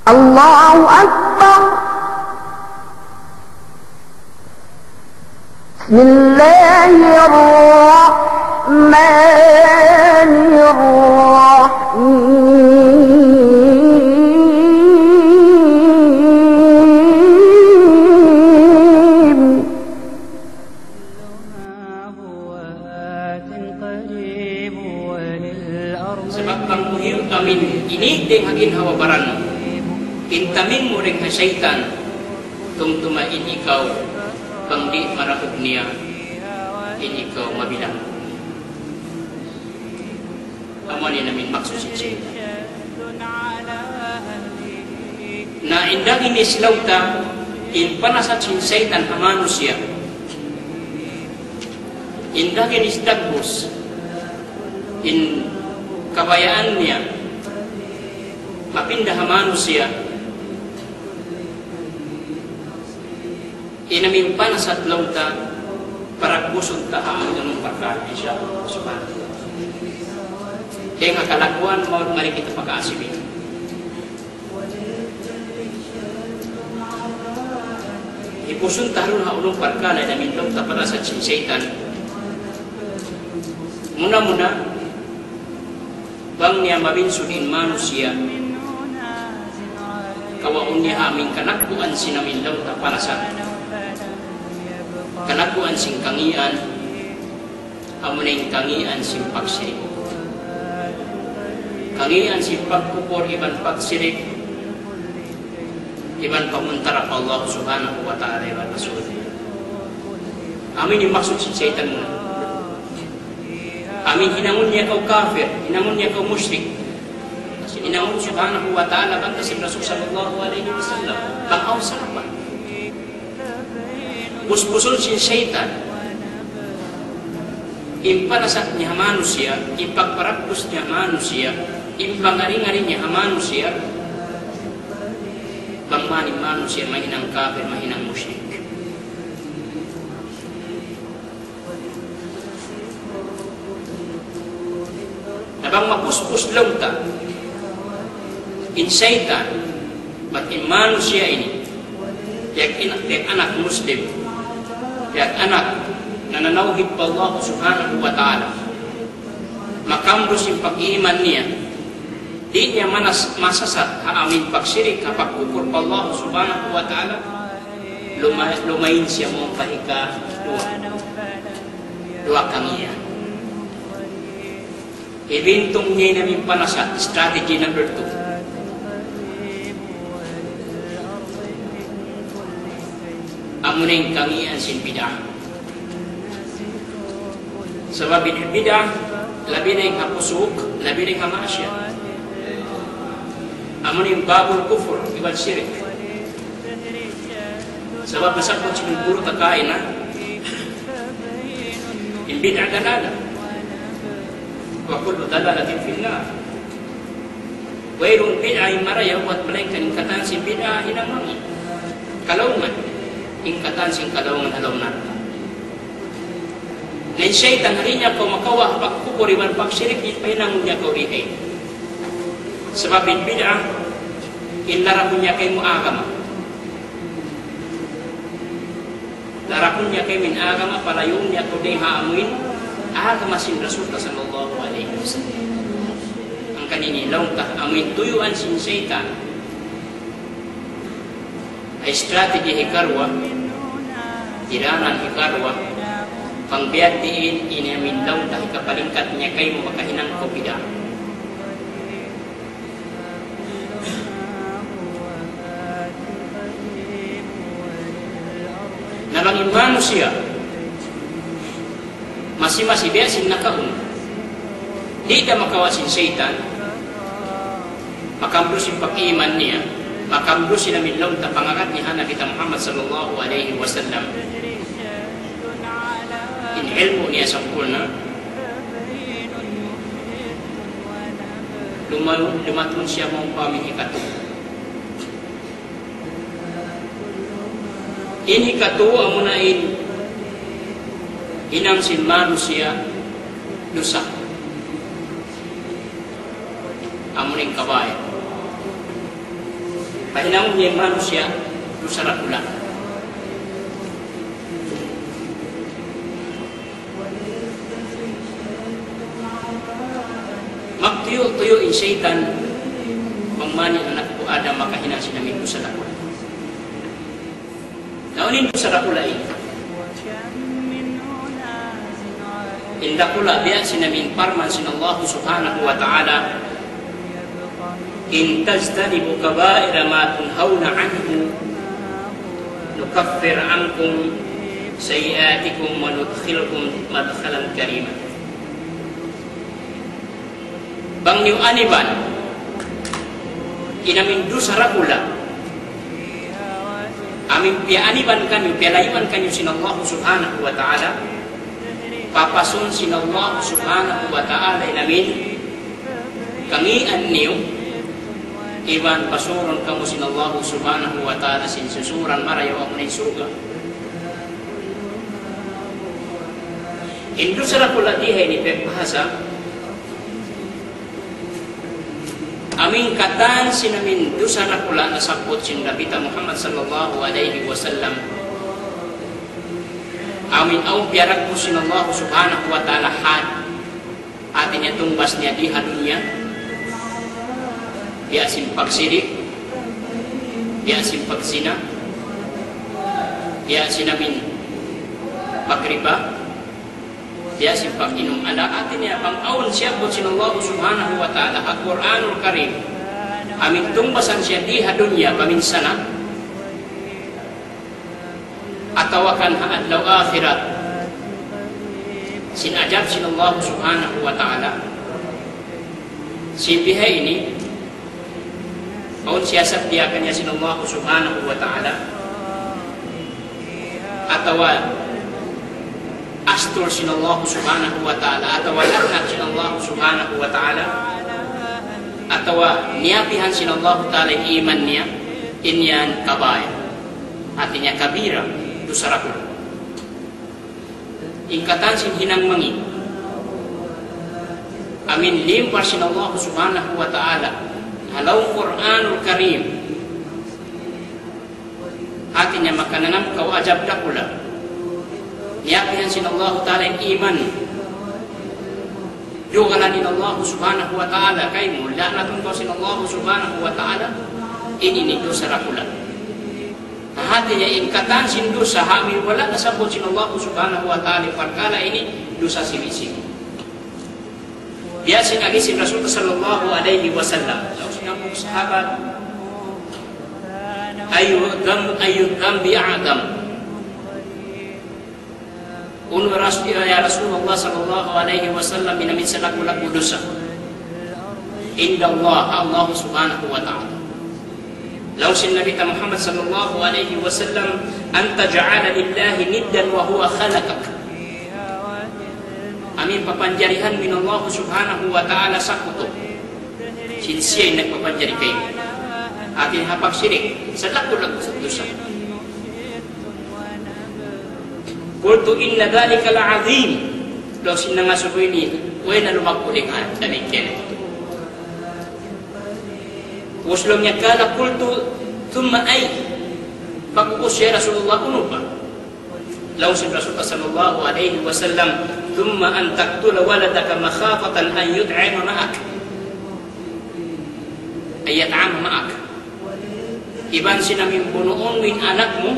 الله أكبر. بسم الله الرحمن الرحيم. Sebab pangmuhiw amin ini deng hagin hawabaran kintamin mo ring syaitan tumtumain ikaw pangdi marahog niya in ikaw mabilang amo ni namin maksusit syaitan na indah ini silauta in panasat sin syaitan manusia indah ini stagbus in kabayaan niya mapindah manusia inamimpan sa lauta para kusog tahaan ng pagkain siya subhanahu wa ta'ala. Kaya nga kalakuan mari kita pag-aasibin. Ipusun tahan na ulong pagkain na namin lauta para sa syaitan. Muna-muna bang niya mabinsunin manusia kawaon niya aming kanakuan sinamin lauta para sa kanakuan sing kangian amuning kangian sing pagsirik kangian sing pagkupor iban pagsirik iban pamuntara Allah subhanahu wa ta'ala wa rasul amin yung maksud si syaitan muna amin hinangon niya kau kafir hinangon niya kau musyrik kasi hinangon subhanahu wa ta'ala bang kasi Rasul sallallahu alaihi wasallam bang sahabat busbusul si syaitan impanasat niya manusia ipagparapos niya manusia impangari-ngari niya manusia bang maning manusia mahinang kafir mahinang musyrik na bang mapuspus lauta in syaitan bat in manusia ini yak anak muslim yak anak na nanauhid pa Allah subhanahu wa ta'ala makamdos yung pag-iiman niya di niya masasat haamin pagsirik kapagkukur pa Allah subhanahu wa ta'ala lumayin siya mong pahika dua kangiya ibintong niya namin panasat strategy number 2 amuning kangian sin bidah sebab bidah labi na yung hapusuk labi na yung hamasya amuning babul kufur iban syirik sebab masakot siya puro takain na in bidah dalala wa kullu dalalatin finnar wairun bidah maraya buat malaikat ingkatan si bidah hinamangi kalauman ingkatan sing kalawang alaw na. Ngayon syaitan hari niya kau makawah pagkukuriman pagsyirik ipahinangon niya kau rihay. Sebab bid'ah inlarapun niya kay muagama. Larapun niya kay min agama palayong niya kau day haamuin agama sin Rasul sallallahu alaihi wasallam. Ang kaninilaw ka amuin tuyuan sin syaitan ay strategi hikarwa tiranan hikarwa pangbiad diin inamin daw dahil kapalingkat niya kayo makahinang kopida nalangin manusia masih beasin nakaun di ka makawasin syaitan makamblusin pag-iman niya makamdusin namin laun ta pangagat ni Nabi Muhammad sallallahu alaihi wasallam in ilmu niya sampurna lumatun siya mong pamihikatu in hikatu amunain inang sin manusia dosa amuning kabayan Pahinahon niya manusia do sa rakula. Magtuyo-tuyo in Satan pangmani anak ko Adam makahina sinamin do sa rakula. Naunin do sa rakula ini. Inda kula biya sinamin parman sinallahu subhanahu wa ta'ala in tajtanibu kaba'ira ma tunhawna anhu nukaffir ankum sayiatikum wa nudkhilkum madkhalan karima. Bang niyo aniban inamin do sa rakula amin piya aniban kanyo pialaiman kanyo sinallahu subhanahu wa ta'ala papasun sinallahu subhanahu wa ta'ala inamin kami anniyo iban pasuron kamu sinallahu subhanahu wa ta'ala sin susuran marayaw ako na isuga indo sa rakula dihay ni pepahasa aming katan sinamin do sa rakula na sabot sin Nabita Muhammad sallallahu alaihi wasallam amin au piarak mo sinallahu subhanahu wa ta'ala had atin niya tumbas niya di hadunya biasin pagsirik biasin pagsina biasin amin magriba biasin pag-inom ala atin niya pang-aon siya po sinallahu subhanahu wa ta'ala Al-Quranul Karim amin tumbasan siya di hadunya paminsana atawakan haadlaw akhirat sinajab sinallahu subhanahu wa ta'ala simpihay ini maun siyasat diakan niya sinallahu subhanahu wa ta'ala atawa astur sinallahu subhanahu wa ta'ala atawa laknat sinallahu subhanahu wa ta'ala atawa niyapihan sinallahu ta'ala iman niya inyan kabaya artinya kabira do sa rakula. Ingkatan sin hinang mangi. Amin limpar sinallahu subhanahu wa ta'ala halaw Quranul Karim. Hatinya makananam kau ajab dakula. Niyapihan sinallahu ta'ala iman. Dugalan inallahu subhanahu wa ta'ala kay mula natun kau sinallahu subhanahu wa ta'ala ini ni do sa rakula. Hatinya ingkatan sin dosa hamil wala nasabot sinallahu subhanahu wa ta'ala perkala ini dosa sini-sini. Biasa lagi si Rasul sallallahu alaihi wasallam. Lalu sinabung sahabat ayu dhambi a'dam. Ya Rasulullah sallallahu alaihi wasallam minamin salaku-laku dosa. Inda Allah subhanahu wa ta'ala. Law sin Nabi Muhammad sallallahu alaihi wasallam anta ja'ala lillahi niddan wa huwa khalaqak. Amin papanjarihan min Allah subhanahu wa ta'ala sakuto. Sinsiyay nagpapanjari kayo. Atin hapag sirik sa laku-laku sa dosa. Qultu inna dhalika la'azim. Law sin nga subuy ni way na lumagpulikan dalikin. Waslom niya kala kultu thumma ay pagkukos siya Rasulullah unupa. Law si Rasulullah sallallahu alaihi wasallam thumma an taqtula waladaka makhafatan an yut'ama ma'ak. Ay yat'ama ma'ak. Iban sinamin punuon win anak mo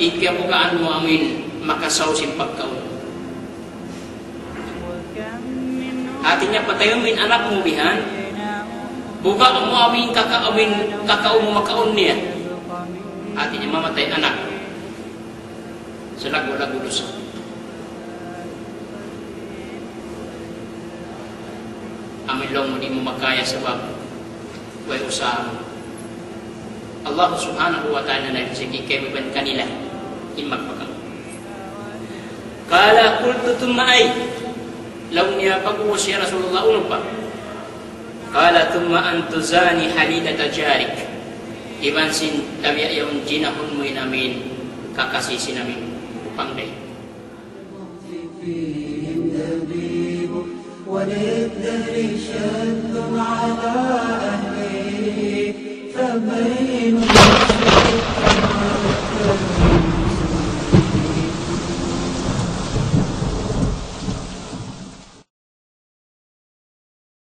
ikyamukaan mo amin makasaw sin pagkaon. Artinya patayon min anak mo bihan buka mo amin kakao mo makaon niya artinya mamatay anak sa lagu-lagu dosa. Amin long mo di mo makaya sebab way usaha Allah subhanahu wa ta'ala na sige kayo ban kanila imak pakam kala kultu tumay law niya pag-uwas siya Rasulullah unupa kala tumma antuzani halidata jarik iban sin tabiya yung jinahun mo inamin kakasisi namin upang day وللدهر شان أهلي فمن